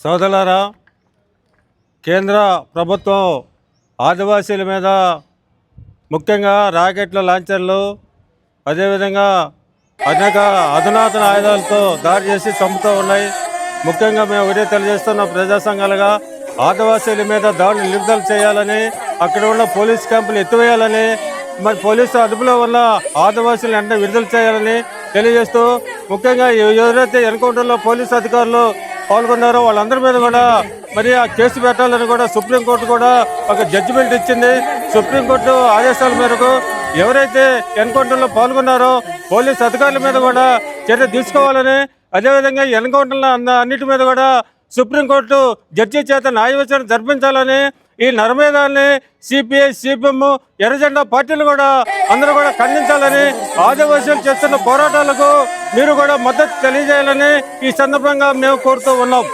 సోదరులారా, కేంద్ర ప్రభుత్వం ఆదివాసీల మీద ముఖ్యంగా రాకెట్ల లాంచర్లు, అదేవిధంగా అనేక అధునాతన ఆయుధాలతో దాడి చేసి చంపుతూ ఉన్నాయి. ముఖ్యంగా మేము ఒకటే తెలియజేస్తున్న ప్రజా సంఘాలుగా ఆదివాసీల మీద దాడులు నిలుపుదల చేయాలని, అక్కడ ఉన్న పోలీస్ క్యాంపులు ఎత్తివేయాలని, మరి పోలీసు అదుపులో ఉన్న ఆదివాసీలను వెంటనే విడుదల చేయాలని తెలియజేస్తూ, ముఖ్యంగా ఎవరైతే ఎన్కౌంటర్లో పోలీసు అధికారులు పాల్గొన్నారో వాళ్ళందరి మీద కూడా మరి ఆ కేసు పెట్టాలని కూడా సుప్రీంకోర్టు కూడా ఒక జడ్జిమెంట్ ఇచ్చింది. సుప్రీంకోర్టు ఆదేశాల మేరకు ఎవరైతే ఎన్కౌంటర్లో పాల్గొన్నారో పోలీసు అధికారుల మీద కూడా చర్య తీసుకోవాలని, అదేవిధంగా ఎన్కౌంటర్ల అన్నిటి మీద కూడా సుప్రీంకోర్టు జడ్జి చేత న్యాయ విచారణ జరిపించాలని, ఈ నరమేధాన్ని సిపిఐ, సిపిఎం, ఎర్రజెండా పార్టీలు కూడా అందరూ కూడా ఖండించాలని, ఆదివాసీలు చేస్తున్న పోరాటాలకు మీరు కూడా మద్దతు తెలియజేయాలని ఈ సందర్భంగా మేము కోరుతూ ఉన్నాం.